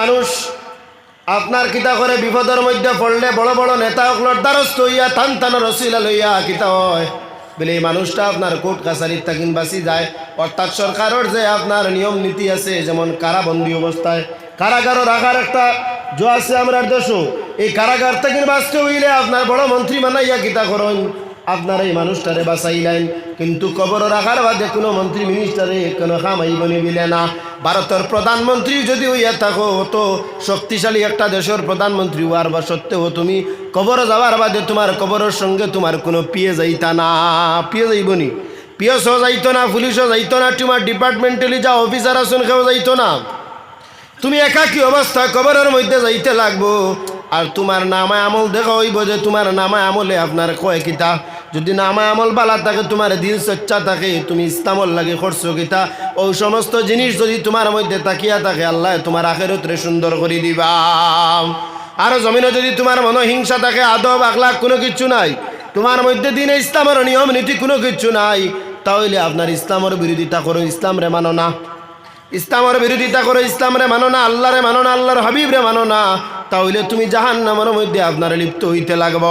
মানুষ আপনার কিতা করে বিপদের মধ্যে পড়লে বড় বড় নেতা সকলের দ্বারস্থ হইয়া টান টান রসিলা লইয়া কিতা হয় বলে এই মানুষটা আপনার কোর্ট কাছারির থাকিন বাঁচি যায়। অর্থাৎ সরকারের যে আপনার নিয়ম নীতি আছে, যেমন কারাবন্দী অবস্থায় কারাগারও রাখার একটা জো আছে আমরা দেশও, এই কারাগার থেকে বাঁচতে হইলে আপনার বড় মন্ত্রী বানাইয়া কিতা করেন আপনার এই মানুষটারে বাঁচাইলেন, কিন্তু কবর রাখার বাদে কোনো মন্ত্রী মিনিস্টারে কোনো কামাই বনি দিলে না। ভারতের প্রধানমন্ত্রী যদি হইয়া থাকো, তো শক্তিশালী একটা দেশের প্রধানমন্ত্রী হওয়ার বা সত্ত্বেও তুমি কবর যাওয়ার বাদে তোমার কবরের সঙ্গে তোমার কোনো পিয়ে যাইতা না, পিয়ে যাইবনি, পিএসও যাইতো না, পুলিশও যাইতো না, তোমার ডিপার্টমেন্টালি যা অফিসার আছেন কেউ যাইতো না, তুমি একাকী অবস্থা কবরের মধ্যে যাইতে লাগবো। আর তোমার নামায় আমল দেখা হইব যে তোমার নামায় আমলে আপনার কয় কিতা, যদি নামায় আমল বালা থাকে, তোমার দিল সচ্চা থাকে, তুমি ইসলামর লাগে করছো কিতা, ওই সমস্ত জিনিস যদি তোমার মধ্যে তাকিয়া থাকে, আল্লাহ তোমার আখিরাতরে সুন্দর করে দিবা। আর জমিনে যদি তোমার মনোহিংসা থাকে, আদব আখলাক কোনো কিচ্ছু নাই, তোমার মধ্যে দিনে ইসলামের নিয়ম নীতি কোনো কিচ্ছু নাই, তাহলে আপনার ইসলামের বিরোধিতা করো, ইসলাম রে মানো না, ইসলামের বিরোধিতা করো, ইসলাম রে মানো না, আল্লাহ রে মানো না, আল্লাহর হাবিব রে মানো না, তাহলে তুমি জাহান্নামের মধ্যে আপনার লিপ্ত হইতে লাগব।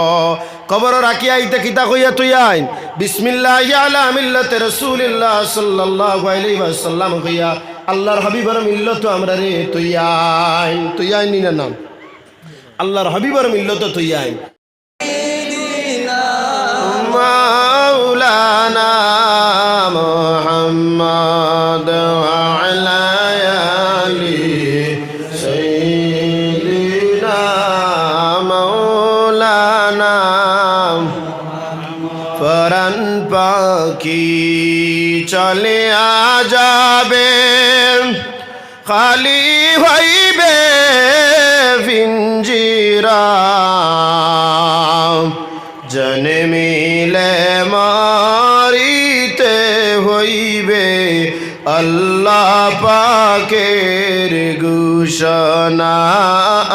কবর রাখি আইতে কিতা কইয়া তুই আইন বিসমিল্লাহি আলা মিল্লাতি রাসূলিল্লাহ সাল্লাল্লাহু আলাইহি ওয়াসাল্লাম কইয়া আল্লাহর হাবিবের মিল্লত আমরা রে তুই আইন নিনা নাম আল্লাহর হাবিবের মিল্লত তুই আইন। মাওলানা মুহাম্মদ আলা আলি সাইয়্যিদিনা মাওলানা ফরান পাখি চলে আযাবে খালি হইবে পিঞ্জিরা জন্মিলে মারিতে হইবে আল্লাহ পাকের ঘোষণা।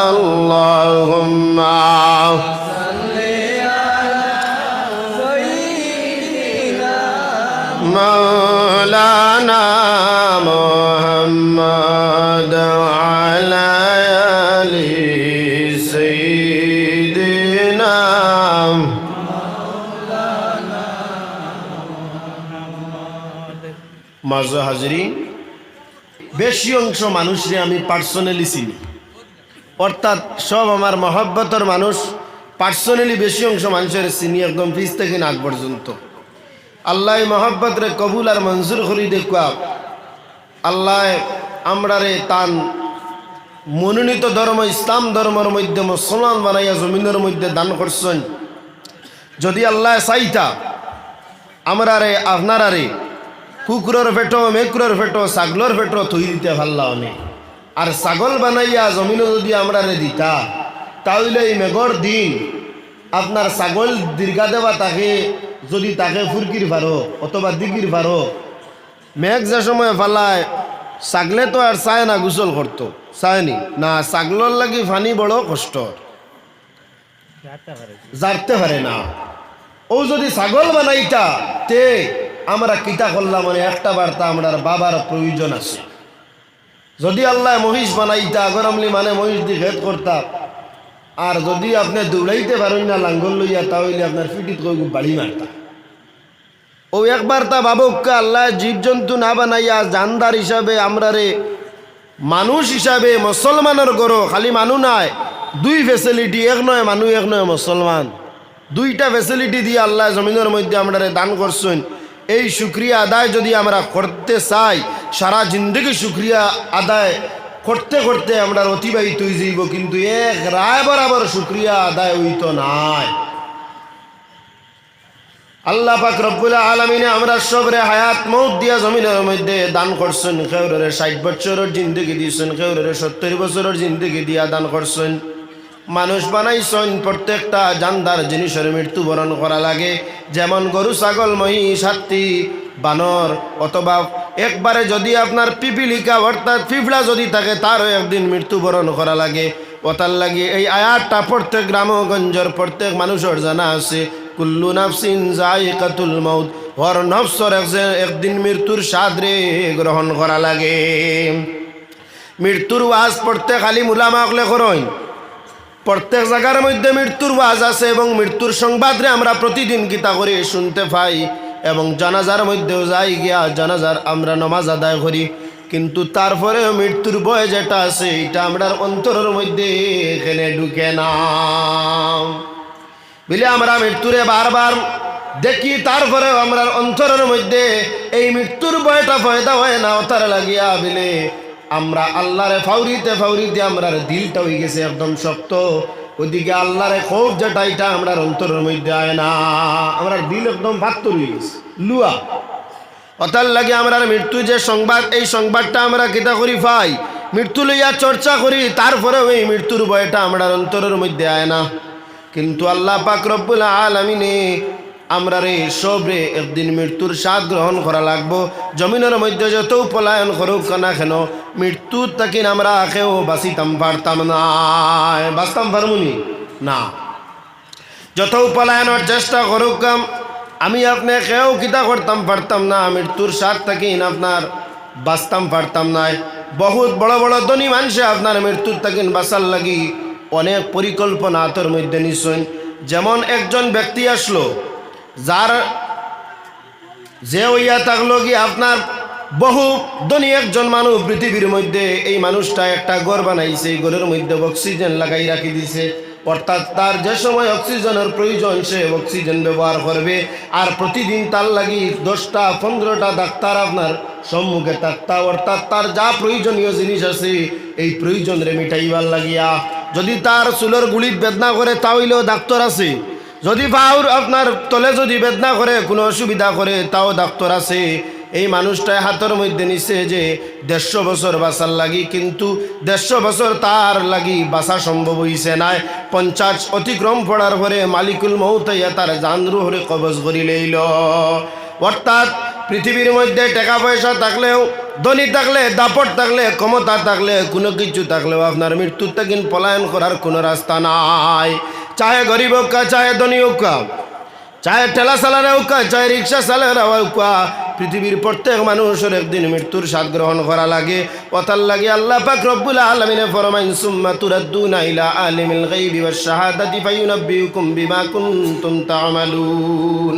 আল্লাহুম্মা মাওলানা মুহাম্মদ আলা আলি সাইয়্যিদিনা। মাঝে হাজিরি বেশি অংশ মানুষরে আমি পার্সোনালি চিনি, অর্থাৎ সব আমার মহব্বতের মানুষ, পার্সোনালি বেশি অংশ মানুষের চিনি একদম পিছ থেকে নাক পর্যন্ত। আল্লাহ মহব্বত রে কবুল আর মঞ্জুর করি দেখুয়া আল্লাহ আমরা রে তান মনোনীত ধর্ম ইসলাম ধর্মের মধ্যে মুসলমান বানাইয়া জমিনের মধ্যে দান করছেন। যদি আল্লাহ চাইতা আমরা রে আপনারা রে কুকুরের ফেটো, মেকুরের ফেটো, ছাগলের ফেটো থই দিতে পারলাম নে, আর ছাগল বানাইয়া জমিনে যদি আমরা রে দিতা, তাহলে এই মেঘর দিন আপনার ছাগল দীর্ঘা দেওয়া তাকে যদি তাকে ফুরকির ভারো অথবা দিগির ভারো, মেঘ যে সময় ফালায় ছাগলে তো আর চায় না গোসল করতো, চায়নি না, ছাগলর লাগি ফানি বড় কষ্ট, জারতে পারে না। ও যদি ছাগল বানাইতা তে আমরা কিতা করলাম, মানে একটা বার্তা আমরা বাবার প্রয়োজন আছে। যদি আল্লাহ মহিষ বানাইতা গরমলি মানে মহিষ দিয়ে খেত করতা, আর যদি আপনি দৌড়াইতে পারেন না লাঙ্গল লইয়া, তাহলে আপনার ফিটিত কই বাড়ি মারতা। ও একবার তা বাবুককে আল্লাহ জীবজন্তু না বানাইয়া জানদার হিসাবে আমরা রে মানুষ হিসাবে মুসলমানের গরো, খালি মানুষ নাই, দুই ফেসিলিটি, এক নয় মানুষ এক নয় মুসলমান, দুইটা ফেসিলিটি দিয়ে আল্লাহ জমিনের মধ্যে আমরা রে দান করছেন। এই শুক্রিয়া আদায় যদি আমরা করতে চাই, সারা জিন্দগি শুক্রিয়া আদায় করতে করতে আমরা অতিবাহিত হয়ে যাইব, কিন্তু এক রায় বরাবর শুক্রিয়া আদায় হইত নাই। আল্লাহ পাক রব্বুল আলামিনে আমরা সবরে হায়াত মৌত দিয়া জমিনের মধ্যে দান করছেন। কেউরে 60 বছরের জিন্দগি দিয়েছেন, কেউরে 70 বছরের জিন্দগি দিয়া দান করছেন। মানুষ বানাইছেন প্রত্যেকটা জানদার জিনিসের মৃত্যুবরণ করা লাগে, যেমন গরু, ছাগল, মহিষ, হাতি, বানর, অথবা একবারে যদি আপনার পিপিলিকা অর্থাৎ পিঁপড়া যদি থাকে, তারও একদিন মৃত্যুবরণ করা লাগে। ওতার লাগে এই আয়াতটা প্রত্যেক গ্রামগঞ্জের প্রত্যেক মানুষের জানা আছে, কুল্লু নাফসিন যায়িকাতুল মাউত, হর নফসর একদিন মৃত্যুর স্বাদ রে গ্রহণ করা লাগে। মৃত্যুর ওয়াজ প্রত্যেক আলিম উলামা হকলে করেন, প্রত্যেক জায়গার মধ্যে মৃত্যুর ওয়াজ আছে এবং মৃত্যুর সংবাদরে আমরা প্রতিদিন গীতা করে শুনতে পাই এবং জানাজার মধ্যেও যাই গিয়া জানাজার আমরা নামাজ আদায় করি, কিন্তু তারপরেও মৃত্যুর ভয় যেটা আছে এটা আমরার অন্তরের মধ্যে এখানে ঢুকে না বলে আমরা মৃত্যুরে বারবার দেখি, তারপরেও আমরার অন্তরের মধ্যে এই মৃত্যুর ভয়টা পয়দা হয় না। ওটার লাগিয়া বলে আমরা আল্লাহরে ফাউরিতে ফাউরিতে আমরার দিলটা হয়ে গেছে একদম শক্ত, ওদিকে আল্লাহরে খৌফ যেটা এটা আমরার অন্তরের মধ্যে আয় না, আমরার দিল একদম পাত্তর হয়ে গেছে লুয়া। ওটার লাগে আমরার মৃত্যু যে সংবাদ, এই সংবাদটা আমরা কিতা করি পাই, মৃত্যু লইয়া চর্চা করি, তারপরেও এই মৃত্যুর ভয়টা আমরার অন্তরের মধ্যে আয় না। কিন্তু আল্লাহ পাক রব্বুল আলামিনে আমরা রে সবরে একদিন মৃত্যুর স্বাদ গ্রহণ করা লাগবো। জমিনের মধ্যে যত পলায়ন করুক না কেন মৃত্যুর তাকে আমরা কেউ বাঁচিতাম পারতাম না, বাঁচতাম পারমুনি না। যত পলায়নের চেষ্টা করুক আমি আপনি কেউ কিতা করতাম পারতাম না, মৃত্যুর স্বাদ তাকে আপনার বাঁচতাম পারতাম না। বহুত বড় বড় ধনী মানুষে আপনার মৃত্যুর তাকে বাঁচার লাগি অনেক পরিকল্পনা তোর মধ্যে নিশ্চয়। যেমন একজন ব্যক্তি আসলো যার যে হইয়া থাকলো কি আপনার বহু ধনী একজন মানুষ পৃথিবীর মধ্যে, এই মানুষটা একটা ঘর বানাইছে, এই ঘরের মধ্যে অক্সিজেন লাগাই রাখি দিছে, অর্থাৎ তার যে সময় অক্সিজেনের প্রয়োজন সে অক্সিজেন ব্যবহার করবে। আর প্রতিদিন তার লাগি 10টা 15টা ডাক্তার আপনার সম্মুখে থাকতা, অর্থাৎ তার যা প্রয়োজনীয় জিনিস আছে এই প্রয়োজন রে মিটাইবার লাগিয়া। যদি তার চুলের গুলিত বেদনা করে তাহলেও ডাক্তার আছে, যদি পাউর আপনার তলে যদি বেদনা করে কোনো অসুবিধা করে তাও ডাক্তার আছে। এই মানুষটাই হাতের মধ্যে নিছে যে 150 বছর বাঁচার লাগি, কিন্তু 150 বছর তার লাগি বাঁচা সম্ভব হইছে নাই। 50 অতিক্রম পড়ার পরে মালিকুল মউত তার জান রুহরে কবজ করি লইল। অর্থাৎ পৃথিবীর মধ্যে টাকা পয়সা থাকলেও, ধনী থাকলে, দাপট থাকলে, ক্ষমতা থাকলে, কোনো কিছু থাকলেও আপনার মৃত্যুর থেকে পলায়ন করার কোনো রাস্তা নাই। চাহে গরিব হোক, চাহে ধনী হোক, চাহে ঠেলা চালানো হোক, চাহে রিক্সা চালানো হোক, পৃথিবীর প্রত্যেক মানুষের একদিন মৃত্যুর স্বাদ গ্রহণ করা লাগে। ওতার লাগে আল্লাহ পাক রব্বুল আলামিনে ফরমাইন সুম্মা তুরাদ্দুনা ইলা আলিমিল গায়বি ওয়াশ শাহাদাতি ফায়ুনাব্বিউকুম বিমা কুনতুম তা'মালুন।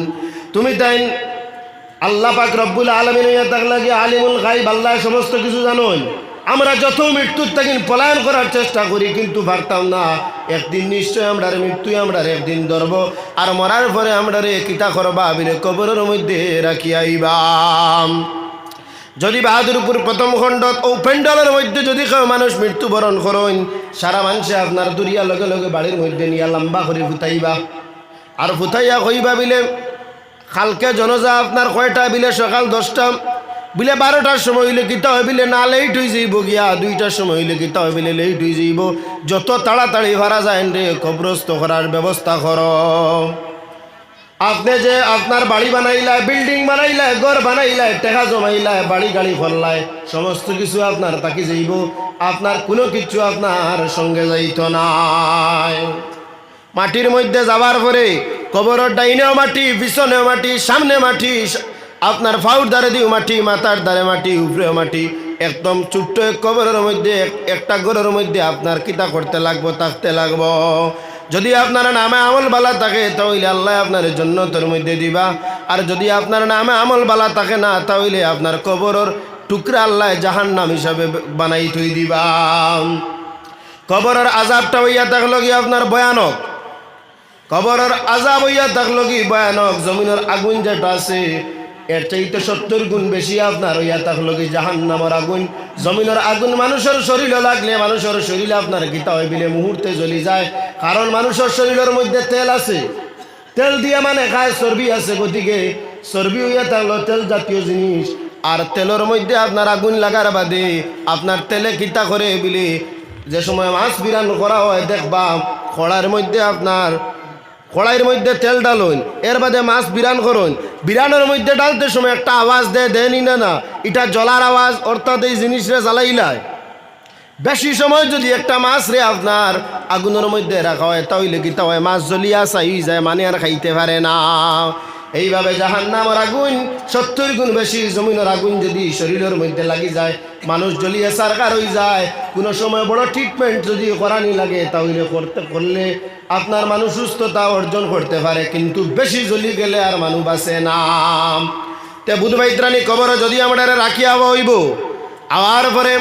তুমি তাই আল্লাহ পাক রব্বুল আলামিন হইয়া থাকলে কি আলিমুল গায়ব, আল্লাহ সমস্ত কিছু জানেন। আমরা যত মৃত্যুর থেকে পলায়ন করার চেষ্টা করি কিন্তু পারতাম না। একদিন নিশ্চয় আমরা মৃত্যু আমরা একদিন ধরব, আর মরার পরে আমরা রে কিতা করবা বিলে কবরের মধ্যে রাখি আইবাম। যদি বাহাদুরপুর প্রথম খণ্ডত ও পেন্ডলের মধ্যে যদি কেউ মানুষ মৃত্যুবরণ করেন, সারা মানুষে আপনার দুরিয়া লগে লগে বাড়ির মধ্যে নিয়ে লম্বা করে ফুটাইবা, আর ফুটাইয়া কইবা বিলে কালকে জনজা আপনার কয়টা বিলে সকাল 10টা বিলে 12টার সময় হইলে কিতা হয় বিলে না লেট হয়ে যাইব গিয়া, 2টার সময় হইলে কিতা হয় বিলে লেট হয়ে যাইব। যত তাড়াতাড়ি ভাড়া যায় রে কবরস্থ করার ব্যবস্থা কর। আপনি যে আপনার বাড়ি বানাইলায়, বিল্ডিং বানাইলায়, ঘর বানাইলায়, টাকা জমাইলায়, বাড়ি গাড়ি করলায়, সমস্ত কিছু আপনার তাকি যাইব, আপনার কোনো কিছু আপনার সঙ্গে যাইত নাই। মাটির মধ্যে যাবার পরে কবরের ডাইনেও মাটি, পিছনেও মাটি, সামনে মাটি, আপনার ফাউর দ্বারে দিও মাটি, মাথার দ্বারে মাটি, উপরেও মাটি, একদম ছোট্ট কবরের মধ্যে একটা ঘরের মধ্যে আপনার কিতা করতে লাগবো, থাকতে লাগবো। যদি আপনার নামে আমল বালা থাকে তাহলে আল্লাহ আপনার জান্নাতের মধ্যে দিবা, আর যদি আপনার নামে আমল বালা থাকে না তাহলে আপনার কবরের টুকরা আল্লাহ জাহান্নাম হিসাবে বানাই থই দিবা। কবরের আযাবটা হইয়া থাকলো কি আপনার ভয়ানক, কবরের আযাব হইয়া থাকলো কি ভয়ানক। জমিনের আগুন যেটা আছে এর চাইতে 70 গুণ বেশি আপনার হইয়া থাকলো কি জাহান্নামের আগুন। জমিনের আগুন মানুষের শরীরে লাগলে মানুষের শরীরে আপনার গীতা হয় বিলে মুহূর্তে জ্বলি যায়, কারণ মানুষের শরীরের মধ্যে তেল আছে, তেল দিয়ে মানে খায়, চর্বি আছে, গতিকে চর্বি হইয়া থাকলো তেল জাতীয় জিনিস। আর তেলের মধ্যে আপনার আগুন লাগার বাদে আপনার তেলে কিতা করে বিলে যে সময় মাছ বিরান করা হয় দেখবা কড়ার মধ্যে আপনার কড়াইয়ের মধ্যে তেল ডালুন, এর বাদে মাছ বিরান করুন, বিরানোর মধ্যে ডালতে সময় একটা আওয়াজ দেয়নি না, এটা জলার আওয়াজ, অর্থাৎ এই জিনিসটা জ্বালাইলায়। বেশি সময় যদি একটা মাছ রে আপনার আগুনের মধ্যে রাখা হয় তাহলে কি হয় মাছ জ্বলিয়া চাই যায়, মানে আর খাইতে পারে না। এইভাবে জাহান্নামের আগুন 70 গুণ বেশি জমিনের আগুন যদি শরীরের মধ্যে লাগি যায়, মানুষ জ্বলিয়ে সারকার হয়ে যায়। কোনো সময় বড় ট্রিটমেন্ট যদি করানি লাগে তাহলে করলে আপনার মানুষ সুস্থতা অর্জন করতে পারে, কিন্তু বেশি জ্বলি গেলে আর মানুষ বাঁচে না। তে বুধবাইত্রানি কবর যদি আমরা রাখিয়া হইব, আবার পরে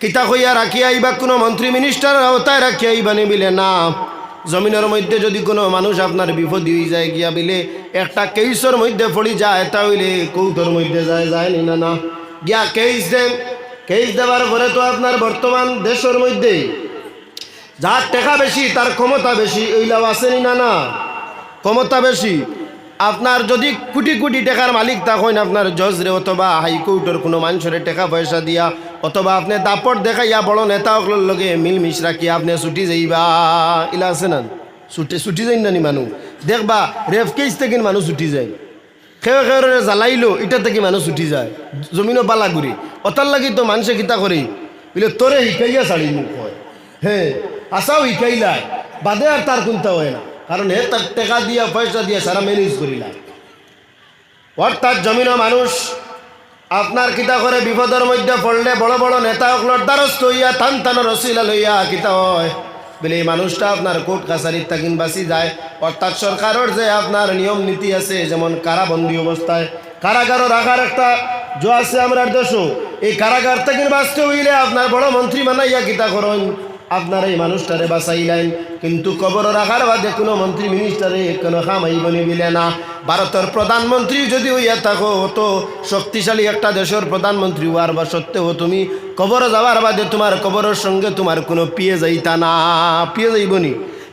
কিতা কইয়া রাখিয়া আইবা কোনো মন্ত্রী মিনিস্টার আওতায় রাখিয়া আইবা নিবিলে না। জমিনের মধ্যে যদি কোনো মানুষ আপনার বিপদ হয়ে যায় গিয়া বিলে একটা কেইসর মধ্যে পড়ি যায়, তাহলে কৌটোর মধ্যে যায় না না গিয়া কেইস দেওয়ার পরে তো আপনার বর্তমান দেশের মধ্যে যার টাকা বেশি তার ক্ষমতা বেশি, ওইলাও আসেনি না না ক্ষমতা বেশি। আপনার যদি কোটি কোটি টাকার মালিক তখন আপনার জজরে অথবা হাইকোর্টের কোনো মানুষের টাকা পয়সা দিয়া অথবা আপনি দাপট দেখাইয়া বড় নেতা অকলের লগে মিলমিশ রাখিয়া আপনি ছুটি যাইবা, ইলা আছে না ছুটি যাই না নি মানুষ দেখবা রেপ কেস থেকে মানুষ ছুটি যায়, খেয়ে খেয়ে জ্বালাইলো এটা থেকে মানুষ ছুটি যায় জমিনও বালা ঘুরি। অতার লাগি তো মানুষে কিতা করে বলে তোরে শিকাইয়া ছাড়ি মুখ হয়, হ্যাঁ আশাও শিকাইলা বাদে আর তার কোনটা হয় না, কারণ হে তার টাকা দিয়া পয়সা দিয়া সারা ম্যানেজ করিলা। অর্থাৎ জমিনও মানুষ আপনার কিতা করে বিপদের মধ্যে পড়লে বড় বড় নেতা অকলর দ্বারস্থ হইয়া টান রসিলা লইয়া কিতা হয় বলে এই মানুষটা আপনার কোর্ট কাছারির তাকিন বাঁচি যায়। অর্থাৎ সরকারের যে আপনার নিয়ম নীতি আছে, যেমন কারাবন্দী অবস্থায় কারাগারও রাখার একটা জো আছে আমরা দেশও, এই কারাগার তাকিন বাঁচতে হইলে আপনার বড় মন্ত্রী বানাইয়া কিতা করেন আপনার এই মানুষটারে বাঁচাইলেন, কিন্তু কবর রাখার বাদে কোনো মন্ত্রী মিনিস্টারে কোনো খামাইব নিবিলে না। ভারতের প্রধানমন্ত্রী যদি হইয়া থাকো, তো শক্তিশালী একটা দেশের প্রধানমন্ত্রী হওয়ার বা সত্ত্বেও তুমি কবর যাওয়ার বাদে তোমার কবরের সঙ্গে তোমার কোনো পিয়ে যাইতা না, পিয়ে যাইব নি,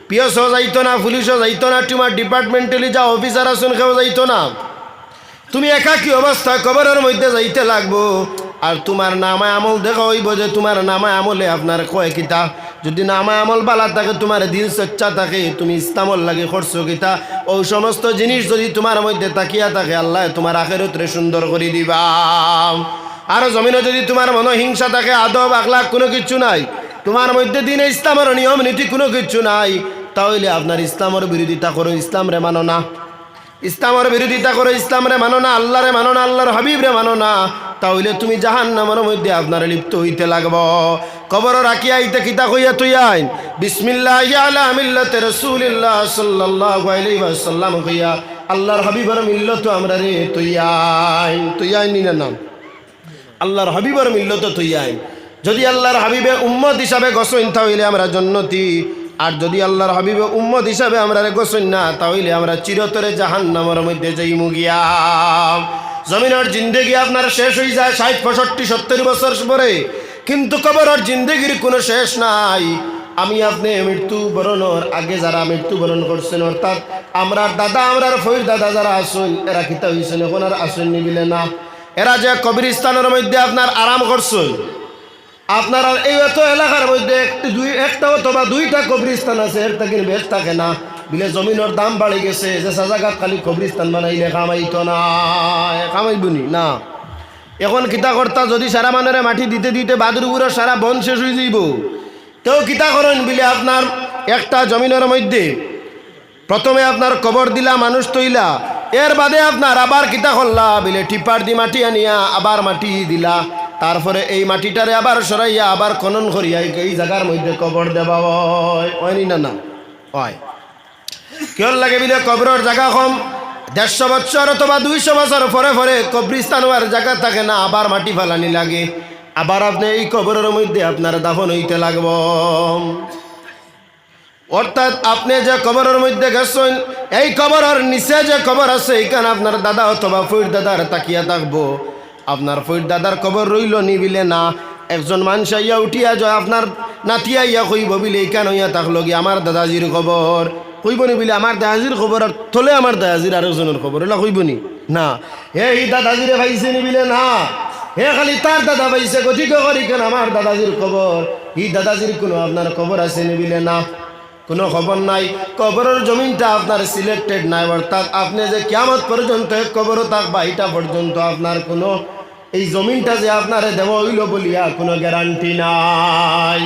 পিএসও যাইতো না, পুলিশও যাইতো না, তোমার ডিপার্টমেন্টালি যা অফিসার আছেন কেউ যাইতো না, তুমি একাকী অবস্থায় কবরের মধ্যে যাইতে লাগবো। আর তোমার নামায় আমল দেখা হইব যে তোমার নামায় আমলে আপনার কয় কিতা, যদি নামায় আমল বালা থাকে, তোমার দিল সচ্চা থাকে, তুমি ইসলামর লাগে করছো কিতা, ওই সমস্ত জিনিস যদি তোমার মধ্যে তাকিয়া থাকে আল্লাহ তোমার আখিরাতরে সুন্দর করে দিবা। আর জমিনে যদি তোমার মনে হিংসা থাকে, আদব আখলাক কোনো কিছু নাই, তোমার মধ্যে দিনে ইসলামের নিয়ম নীতি কোনো কিছু নাই, তাহলে আপনার ইসলামের বিরোধিতা করো, ইসলাম রে মানো না, ইসলামের বিরোধিতা করো, ইসলাম রে মানো না, আল্লাহ রে মানো না, আল্লাহর হাবিব রে মানো না, তাহলে তুমি জাহান্নামের মধ্যে আপনার লিপ্ত হইতে লাগব। কবর রাখিয়া আইতে কিতা কইয়া তুই আইন বিসমিল্লাহি আলা মিল্লাতি রাসূলিল্লাহ সাল্লাল্লাহু আলাইহি ওয়াসাল্লাম কইয়া আল্লাহর হাবিবের মিল্লত আমরা রে তুই আইন নিনা নাম আল্লাহর হাবিবের মিল্লত তুই আইন। যদি আল্লাহর হাবিবে উম্মত হিসাবে গসইন তাহলে আমরা জান্নাতি, আর যদি আল্লাহর হাবিবে উম্মত হিসাবে আমরা গসইন না তাহলে আমরা চিরতরে জাহান্নামের মধ্যে যাইমু গিয়া। জমিনের জিন্দেগি আপনার শেষ হয়ে যায় 60, 65, 70 বছর পরে, কিন্তু কবরের জিন্দেগির কোনো শেষ নাই। আমি আপনি মৃত্যুবরণের আগে যারা মৃত্যুবরণ করছেন, অর্থাৎ আমরার দাদা আমরার ফইর দাদা যারা আসুন, এরা কিতা হয়েছেন এখন আর আসুন নিবিলে না, এরা যে কবরস্থানের মধ্যে আপনার আরাম করছেন, আপনার এই এত এলাকার মধ্যে একটা অথবা দুইটা কবরস্থান আছে, এর থেকে বেশ থাকে না বিলে জমিনের দাম বাড়ি গেছে, যে জায়গা খালি কবরস্থান বানাইলে কামাইতো না, কামাইবনি না। এখন কিতা কর্তা যদি সারা মানুষের মাটি দিতে দিতে বাদুরগুলো সারা বন শেষ হয়ে যাইব, কেউ কিতা করেন বিলে আপনার একটা জমিনের মধ্যে প্রথমে আপনার কবর দিলা, মানুষ তৈলা, এর বাদে আপনার আবার কিতা করলা বিলে টিপার দি মাটি আনিয়া আবার মাটি দিলা, তারপরে এই মাটিটারে আবার সরাইয়া আবার খনন করিয়া এই জায়গার মধ্যে কবর দেওয়া হয়নি না না হয়। কেউ লাগে বিলে কবরের জায়গা কম, 150 বছর অথবা 200 বছর পরে পরে কবরস্থান হওয়ার জায়গা থাকে না, আবার মাটি ফালানি লাগে, আবার আপনি এই কবরের মধ্যে আপনার দাফন হইতে লাগব। অর্থাৎ আপনি যে কবরের মধ্যে গেছেন, এই কবরের নিচে যে কবর আছে এখানে আপনার দাদা অথবা ফইর দাদার তাকিয়া থাকবো, আপনার ফইর দাদার কবর রইল নিবিলে না। একজন মানুষ আইয়া উঠিয়া যায় আপনার নাতিয়া ইয়া কইব বিলে এইখানে হইয়া থাকলো কি আমার দাদাজির খবর, কইব নি বিলে আমার দাদাজির খবর আর থলে আমার দাদাজির আরেকজনের খবর, এলা কইব নি না, হে এই দাদাজিরে পাইছে নিবিলে না, হে খালি তার দাদা পাইছে গঠিত করি কেন আমার দাদাজির খবর, এই দাদাজির কোনো আপনার খবর আছে নিবিলে না, কোনো খবর নাই। কবরের জমিনটা আপনার সিলেক্টেড নাই, অর্থাৎ আপনি যে কিয়ামত পর্যন্ত কবরও থাকবা এটা পর্যন্ত আপনার কোনো এই জমিনটা যে আপনার দেব হইল বলিয়া কোনো গ্যারান্টি নাই।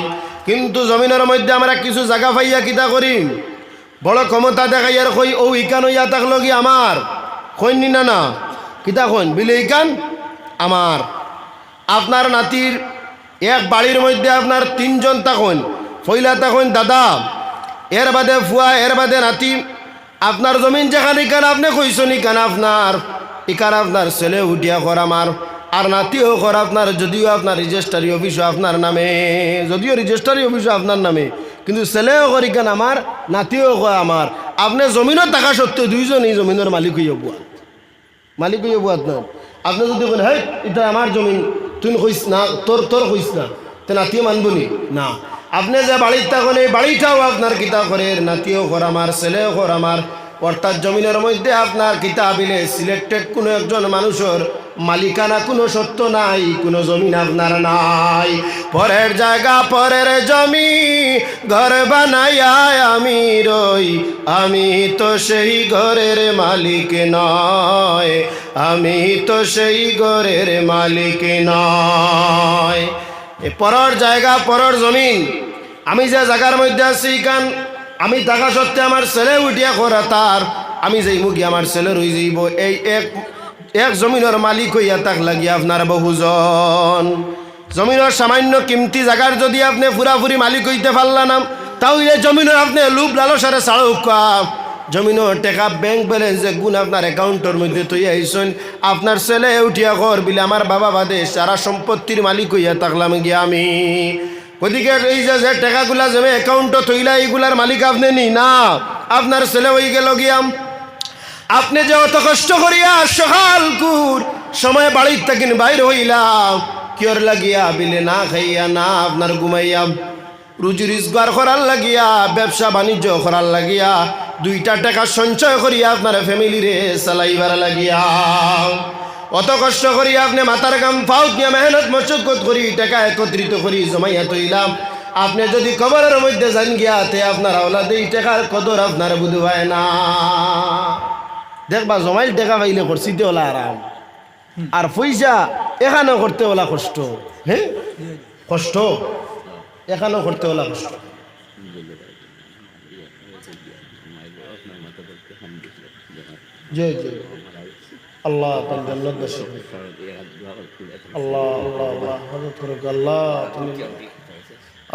কিন্তু জমিনের মধ্যে আমরা কিছু জায়গা পাইয়া কিতা করি, বড় ক্ষমতা দেখাইয়ার কই ও ইকান হইয়া থাকলো কি আমার কইনি না না কিতা কইন বিলে ইকান আমার আপনার নাতির এক বাড়ির মধ্যে আপনার তিনজন তখন পয়লা তখন দাদা এর বাদে ফুয়া এর বাদে নাতি আপনার জমিন যেখানে ইকান আপনি কইছেন ইকান আপনার ইকান আপনার ছেলে উঠিয়া কর আমার আর নাতিও কর আপনার যদিও আপনার রেজিস্ট্রারি অফিসও আপনার নামে যদিও রেজিস্ট্রারি অফিসও আপনার নামে কিন্তু ছেলেও কর ইকান আমার নাতিও কর আমার আপনি জমিনের টাকা সত্ত্বেও দুইজনই জমিনের মালিক হইয়া বুয়া মালিক হইয়া বুয়া আপনার আপনি যদি বলেন হ্যাঁ এটা আমার জমিন তুই কইস না তোর কইস না তো নাতিও মানবনি না আপনি যে বাড়ির থাকেন এই বাড়িটাও আপনার কিতা করে নাতিও কর আমার ছেলেও কর আমার অর্থাৎ জমিনের মধ্যে আপনার কিতা বিলে সিলেক্টেড কোনো একজন মানুষের মালিকানা কোনো সত্য নাই কোনো জমিন আপনার নাই পরের জায়গা পরের জমি ঘর বানাইয়া আমি রই আমি তো সেই ঘরের মালিক নয় আমি তো সেই ঘরের মালিক নয় পরের জায়গা পরের জমিন আমি যে জায়গার মধ্যে আছি কান আমি থাকা সত্ত্বে আমার ছেলে উঠিয়া করা তার আমি যেই মুখী আমার ছেলে রই যাইব এই এক জমিনের মালিক হইয়া তাক লাগিয়া আপনার বহুজন জমিনের সামান্য কিমতি জায়গার যদি আপনি পুরাপুরি মালিক হইতে পারলেন না তাহলে জমিনের আপনি লুপ লালসারে ছাড়া জমিনের টাকা ব্যাংক ব্যালেন্স যে গুণ আপনার অ্যাকাউন্টের মধ্যে তৈরি আইসন আপনার ছেলে উঠিয়া কর বিলে আমার বাবা বাদে সারা সম্পত্তির মালিক হইয়া থাকলাম গিয়া আমি ওদিকে এই যে টাকাগুলা যাবে অ্যাকাউন্টে তৈলা এইগুলার মালিক আপনি নি না আপনার ছেলে হয়ে গেল গিয়াম আপনি যে অত কষ্ট করিয়া সকাল কুর সময় বাড়ির থাকেন বাইর হইলাম কিয়র লাগিয়া বিলে না খাইয়া না আপনার ঘুমাইয়া রুজি রোজগার করার লাগিয়া ব্যবসা বাণিজ্য করার লাগিয়া দুইটা টাকা সঞ্চয় করিয়া আপনার ফ্যামিলিরে চালাইবার লাগিয়া অত কষ্ট করি আপনি মাথার গাম ফাউট নিয়ে মেহনত মশক্কত করি টাকা একত্রিত করি জমাইয়া তৈলাম আপনি যদি কবরের মধ্যে যান গিয়া তে আপনার আওলাদে এই টাকার কদর আপনার বুধ হয় না দেখবা জমাইল টাকা পাইলে করছিতে ওলা আরাম আর পয়সা এখানেও করতে ওলা কষ্ট হ্যাঁ কষ্ট এখানেও করতে ওলা কষ্ট জয় জয় আল্লাহ তার জান্নাত নসিব আল্লাহ আল্লাহ আল্লাহ হযরত করুক আল্লাহ তুমি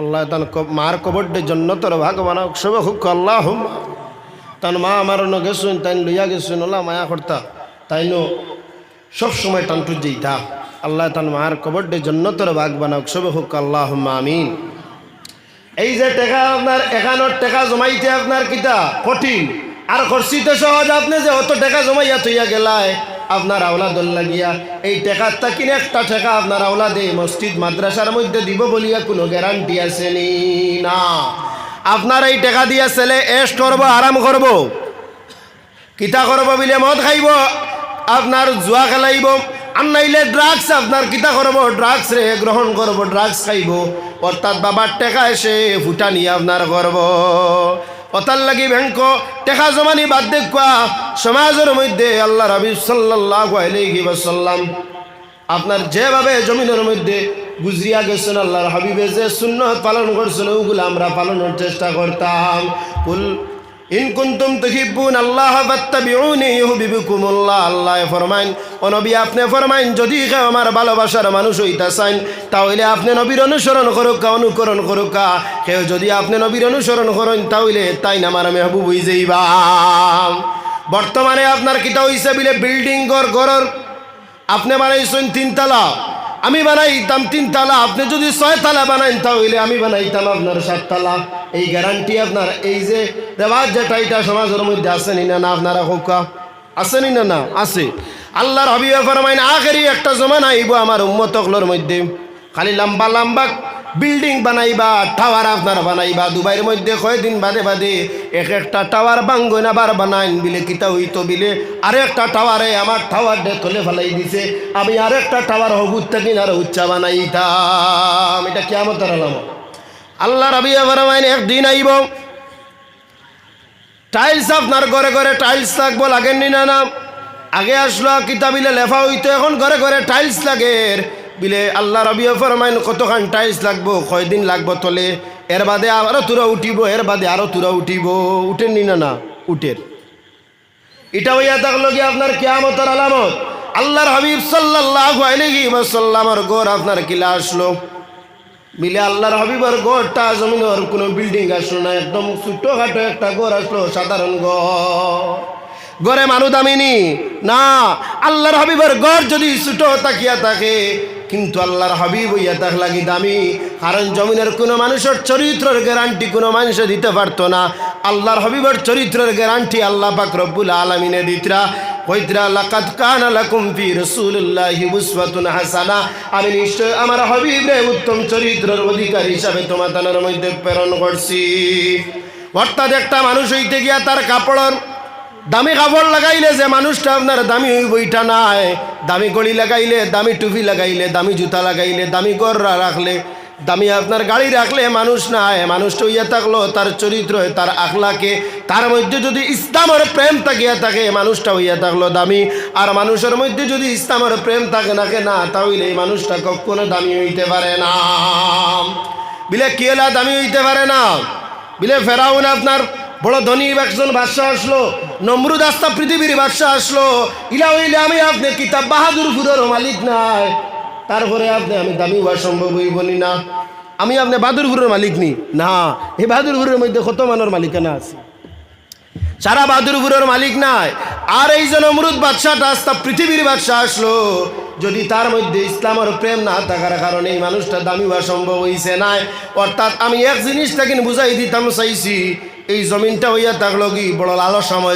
আল্লাহ তান মার কবরডে জান্নাতের ভাগ বানাও সব হুক আল্লাহুম্মা তান মা আমার ন গেছুন তাই লইয়া গেছুন আল্লাহ মায়া করতা তাইনো সব সময় টানটু যেইতা আল্লাহ তান মার কবরডে জান্নাতের ভাগ বানাও সব হুক আল্লাহুম্মা আমিন এই যে টাকা আপনার এখানোর টাকা জমাইতে আপনার কিতা কঠিন আর খরচিতে সহজ আপনি যে অত টাকা জমাইয়া থইয়া গেলায় আপনার আওলাদল লাগিয়া এই টাকার তাকিন একটা টাকা আপনার আওলাদে মসজিদ মাদ্রাসার মধ্যে দিব বলিয়া কোনো গ্যারান্টি আসেনি না আপনার এই টাকা দিয়া ছেলে এস করবো আরাম করব কিতা করবো বিলে মদ খাইব আপনার জুয়া খেলাইব আর নাইলে ড্রাগস আপনার কিতা করবো ড্রাগস রে গ্রহণ করবো ড্রাগস খাইব অর্থাৎ বাবার টাকা এসে ফুটা নিয়ে আপনার করব অতার লাগি ব্যাংক টেকা জমানি বাদ দেখা সমাজের মধ্যে আল্লাহ রাবি সাল্লাল্লাহু আলাইহি ওয়াসাল্লাম আপনার যেভাবে জমিনের মধ্যে গুজরিয়া গেছেন আল্লাহর হাবিবে যে সুন্নত পালন করছেন ওগুলো আমরা পালনের চেষ্টা করতাম কুল ইন কুনতুম তুহিব্বুন আল্লাহ ফাত্তাবিউনি ইউহিব্বুকুমুল্লাহ আল্লাহ ফরমাইন ও নবী আপনি ফরমাইন যদি কেউ আমার ভালোবাসার মানুষ হইতা চান তাহলে আপনি নবীর অনুসরণ করুক অনুকরণ করুক কেউ যদি আপনি নবীর অনুসরণ করেন তাহলে তাই না আমার মেহবুব হই যাইবা বর্তমানে আপনার কিতা হইছে বিলে বিল্ডিং ঘর আপনি বানাইছেন 3 তলা আমি বানাইতাম 3 তলা আপনি যদি 6 তলা বানাইন তাহলে আমি বানাইতাম আপনার 7 তলা এই গ্যারান্টি আপনার এই যে রেওয়াজ যেটা এটা সমাজের মধ্যে আসেনি না না আপনারা হোকা আসেনি না না আছে আল্লাহর হাবিব ফরমাইন আখেরি একটা জমানা আইব আমার উম্মতগুলোর মধ্যে খালি লম্বা লম্বা বিল্ডিং বানাইবা টাওয়ার আপনার বানাইবা দুবাইয়ের মধ্যে কয়দিন বাদে বাদে এক একটা টাওয়ার বাঙ্গন আবার বানাইন বিলে কিতা হইতো বিলে আরেকটা টাওয়ারে আমার টাওয়ার ডে তলে ফেলাই দিছে আমি আরেকটা টাওয়ার হবুত থাকি আর উচ্চা বানাইতাম এটা কিয়ামতের আলামত আল্লাহ রাবি ফরমাইন একদিন আইব টাইলস আপনার ঘরে ঘরে টাইলস থাকবো লাগেননি না না আগে আসলো কিতা বিলে লেফা হইতো এখন ঘরে ঘরে টাইলস লাগে বিলে আল্লাহ রবি ফরমাইন কতখান টাইলস লাগবো কয়দিন লাগবো তলে এর বাদে আরো তুরা উঠিব এর বাদে আরো তুরা উঠিব উঠেননি না না উঠের এটা হইয়া থাকলো কি আপনার কিয়ামতের আলামত। আল্লাহর হাবিব সাল্লাল্লাহু আলাইহি ওয়াসাল্লামের গড় আপনার কিলা আসলো, মিলে আল্লাহর হাবিবের গড়টা জমিনের কোনো বিল্ডিং আসলো না, একদম ছোট্টখাটো একটা গড় আসলো, সাধারণ গড়ে মানুষ দামিনি না। আল্লাহর হাবিবের গড় যদি ছোট তাকিয়া থাকে, কিন্তু আল্লাহর হাবিব হইয়া তাক লাগি দামি, কারণ জমিনের কোনো মানুষের চরিত্রের গ্যারান্টি কোনো মানুষ দিতে পারতো না। আল্লাহর হাবিবের চরিত্রের গ্যারান্টি আল্লাহ পাক রব্বুল আলামিনে দিতরা, কইতরা লাকাদ কানা লাকুম ফি রাসূলিল্লাহি উসওয়াতুন হাসানা, আমি নিশ্চয় আমার হাবিবরে উত্তম চরিত্রের অধিকারী হিসাবে তোমাদের মধ্যে প্রেরণ করছি। অর্থাৎ একটা মানুষ হইতে গিয়া তার কাপড়ের দামি কাপড় লাগাইলে যে মানুষটা আপনার দামি হইব এটা নাই, দামি গড়ি লাগাইলে, দামি টুপি লাগাইলে, দামি জুতা লাগাইলে, দামি গড়রা রাখলে, দামি আপনার গাড়ি রাখলে মানুষ নাই। মানুষটা হইয়া থাকলো তার চরিত্র, তার আখলাকে, তার মধ্যে যদি ইসলামের প্রেম থাকিয়া থাকে মানুষটা হইয়া থাকলো দামি। আর মানুষের মধ্যে যদি ইসলামের প্রেম থাকে না তাহলে এই মানুষটা কখনো দামি হইতে পারে না। বিলে কেলা দামি হইতে পারে না। বিলে ফেরাউন আপনার বড় ধনী একজন বাদশাহ আসলো, নমরুদ আস্তা পৃথিবীর বাদশাহ আসলো, ইলা হইলে আমি আপনি কিতাব বাহাদুরপুরের মালিক নাই, তারপরে আপনি আমি দামি হওয়া সম্ভব হইবনি না, আমি আপনি বাহাদুরপুরের মালিক নি না। এই বাহাদুরপুরের মধ্যে কত মানের মালিকানা আছে, সারা বাহাদুরপুরের মালিক নাই। আর এই যে নমরুদ বাদশাহটা আস্তা পৃথিবীর বাদশাহ আসলো, যদি তার মধ্যে ইসলামের প্রেম না থাকার কারণে এই মানুষটা দামি হওয়া সম্ভব হইছে নাই। অর্থাৎ আমি এক জিনিসটা কিন্তু বুঝাই দিতাম চাইছি, এই জমিনটা হইয়া থাকলো কি বড় লালসাময়।